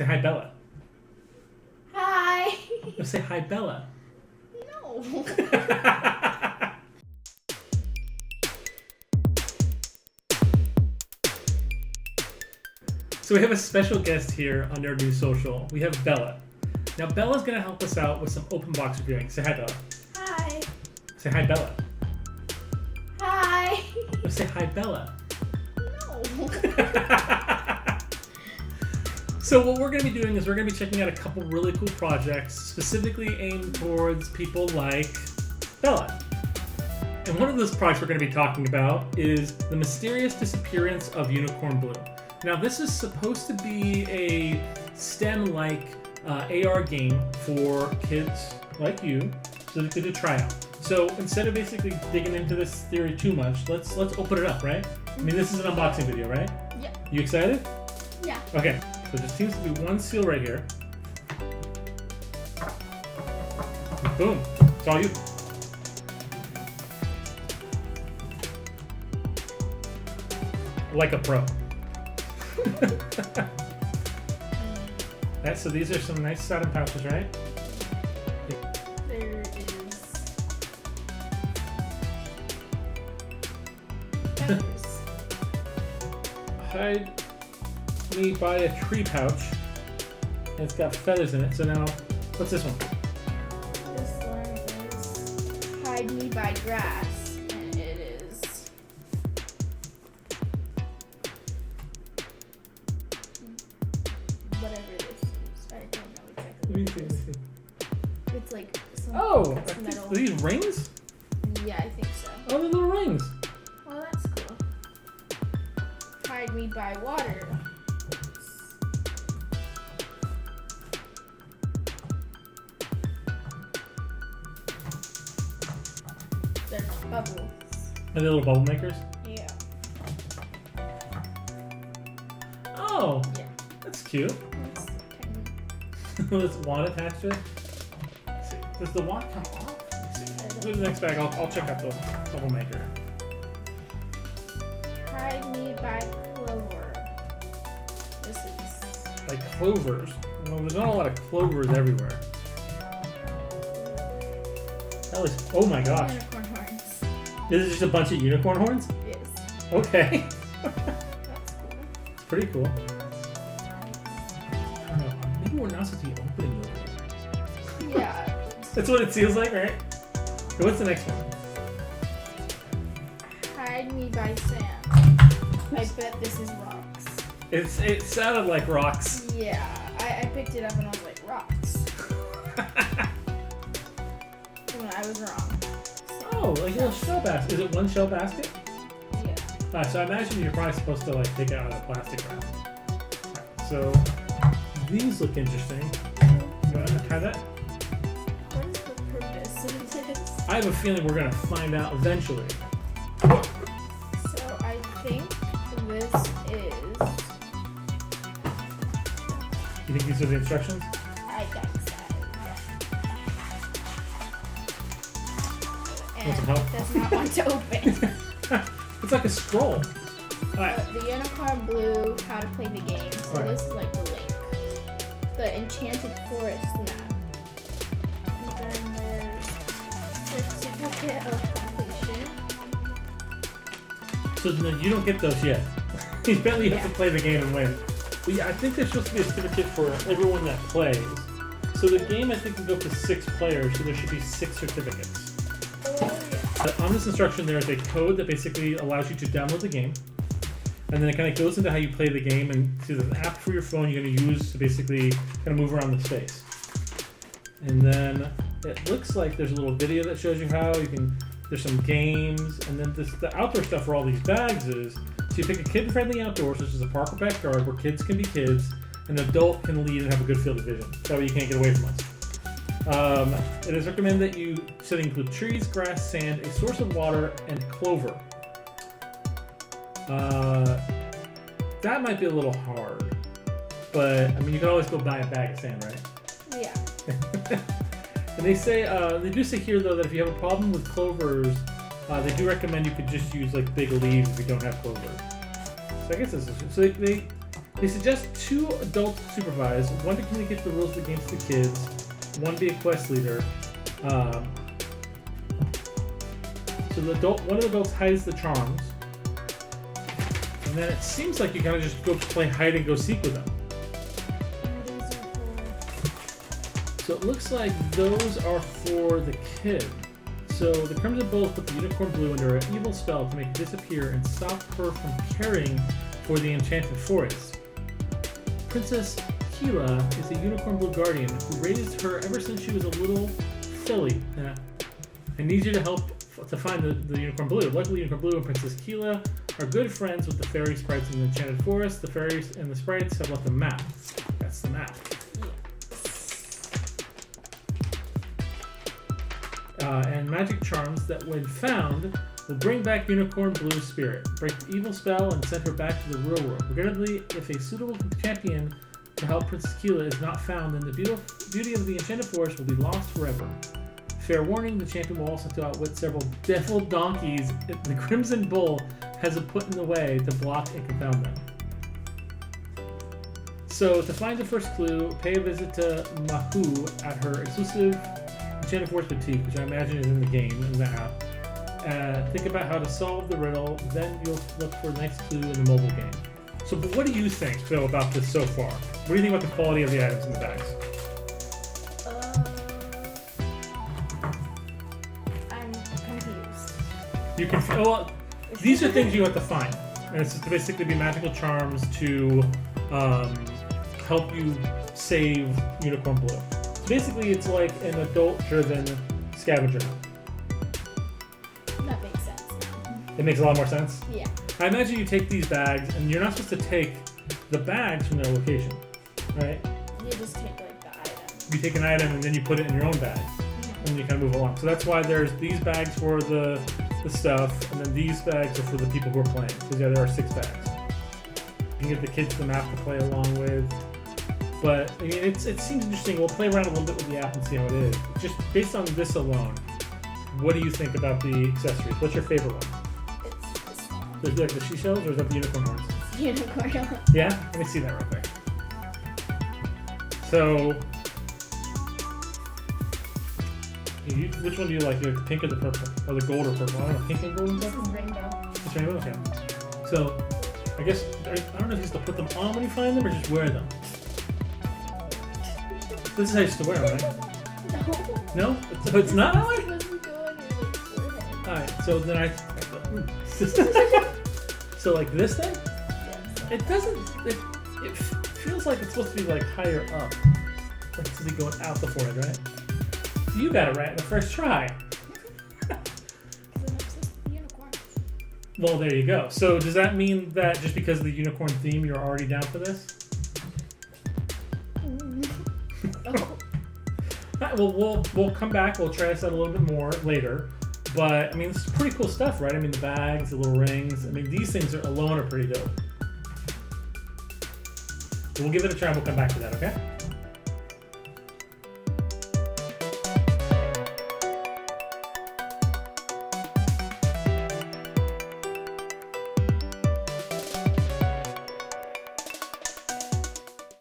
Say hi, Bella. Hi. No, say hi, Bella. No. So we have a special guest here on Nerd News Social. We have Bella. Now Bella's gonna help us out with some open box reviewing. Say hi, Bella. Hi. Say hi, Bella. Hi. No, say hi, Bella. No. So what we're going to be doing is we're going to be checking out a couple really cool projects specifically aimed towards people like Bella. And one of those projects we're going to be talking about is the mysterious disappearance of Unicorn Blue. Now this is supposed to be a STEM-like AR game for kids like you, so they could try out. So instead of basically digging into this theory too much, let's open it up, right? I mean, this is an unboxing video, right? Yeah. You excited? Yeah. Okay. So there seems to be one seal right here. Boom. It's all you. Like a pro. Right, so these are some nice satin pouches, right? There is. Hide me by a tree pouch. And it's got feathers in it. So now, what's this one? This one is Hide Me by Grass, and it is whatever this is. I don't know exactly. Let me What see, it let me is. see. It's like some. Oh, it's metal. are these rings? Yeah, I think so. Oh, they're little rings. Well, that's cool. Hide Me by Water. They're bubbles. Are they little bubble makers? Yeah. Oh, Yeah. that's cute. It's tiny. There's wand attached to it. Let's see. Does the wand come off? Let's see. Go to the next bag. I'll check out the bubble maker. Hide Me by Clover. This is. Like clovers. Well, there's not a lot of clovers everywhere. At least, oh my gosh. Unicorn horns. This is just a bunch of unicorn horns? Yes. Okay. That's cool. It's pretty cool. I don't know. Maybe we're not supposed to be opening those. Yeah. That's what it feels like, right? So what's the next one? Hide Me by Sand. I bet this is rocks. It sounded like rocks. Yeah. I picked it up and I was like, rocks. And I was wrong. Oh, like a little shell basket. Is it one shell basket? Yeah. So I imagine you're probably supposed to like take it out of the plastic wrap. So these look interesting. You want to try that? What is the purpose of this? I have a feeling we're gonna find out eventually. So I think this is. You think these are the instructions? I think so. Want And some help? it does not want to open. It's like a scroll. Alright. The Unicorn Blue, How to Play the Game. So Alright. this is like the link. The Enchanted Forest map. And then there's Certificate of Completion. So no, you don't get those yet. Apparently you have to play the game and win. But yeah, I think there's supposed to be a certificate for everyone that plays. So the game I think can go up to 6 players, so there should be 6 certificates. Oh yeah. On this instruction there is a code that basically allows you to download the game. And then it kind of goes into how you play the game and to the app for your phone you're going to use to basically kind of move around the space. And then it looks like there's a little video that shows you how you can, there's some games, and then the outdoor stuff for all these bags is, so you pick a kid-friendly outdoor, such as a park or backyard, where kids can be kids, and an adult can lead and have a good field of vision. That way you can't get away from us. It is recommended that you set include trees, grass, sand, a source of water, and clover. That might be a little hard, but I mean you can always go buy a bag of sand, right? Yeah. And they say they do say here though that if you have a problem with clovers, they do recommend you could just use like big leaves if you don't have clovers. So I guess this is so they They suggest 2 adults to supervise, 1 to communicate the rules of the game to the kids, 1 be a quest leader. So one of the adults hides the charms, and then it seems like you kind of just go play hide and go seek with them. So it looks like those are for the kid. So the Crimson Bulls put the unicorn blue under an evil spell to make it disappear and stop her from caring for the enchanted forest. Princess Keela is a unicorn blue guardian who raised her ever since she was a little filly. I need you to help to find the unicorn blue. Luckily, unicorn blue and Princess Keela are good friends with the fairy sprites in the enchanted forest. The fairies and the sprites have left a map. That's the map. And magic charms that, when found, will bring back Unicorn Blue's spirit, break the evil spell, and send her back to the real world. Regrettably, if a suitable champion to help Princess Keela is not found, then the beauty of the enchanted forest will be lost forever. Fair warning, the champion will also have to outwit several devil donkeys the Crimson Bull has put in the way to block and confound them. So, to find the first clue, pay a visit to Mahu at her exclusive Enchanted Forest Boutique, which I imagine is in the game, in the app. Think about how to solve the riddle, then you'll look for the next clue in the mobile game. So, but what do you think, Phil, about this so far? What do you think about the quality of the items in the bags? I'm confused. You can. Well, these are things you have to find, and it's to basically be magical charms to help you save Unicorn Blue. So basically, it's like an adult-driven scavenger hunt. That makes sense now. It makes a lot more sense. Yeah. I imagine you take these bags, and you're not supposed to take the bags from their location, right? You just take like the item. You take an item and then you put it in your own bag, and you kind of move along. So that's why there's these bags for the stuff, and then these bags are for the people who are playing. Because yeah, there are 6 bags. You can give the kids the map to play along with. But I mean, it seems interesting. We'll play around a little bit with the app and see how it is. Just based on this alone, what do you think about the accessories? What's your favorite one? It's this one. Is it like the seashells or is that the unicorn horns? Unicorn. Yeah? Let me see that real quick. So, which one do you like? You like the pink or the purple? Or the gold or purple? I don't know. Pink and gold and This purple? is rainbow. It's rainbow? Okay. So, I guess, I don't know if you have to put them on when you find them or just wear them. This is how you used to wear them, right? No. No? So it's not that way? It doesn't go on your like, forehead. Alright, so then so like this thing? Yes. It doesn't, it feels like it's supposed to be like higher up. Like it's supposed to be going out the forehead, right? You got it right in the first try. Because I'm obsessed with unicorns. Well, there you go. So does that mean that just because of the unicorn theme, you're already down for this? Oh. Alright, well, we'll come back. We'll try this out a little bit more later. But, I mean, this is pretty cool stuff, right? I mean, the bags, the little rings. I mean, these things alone are pretty dope. We'll give it a try. We'll come back to that, okay?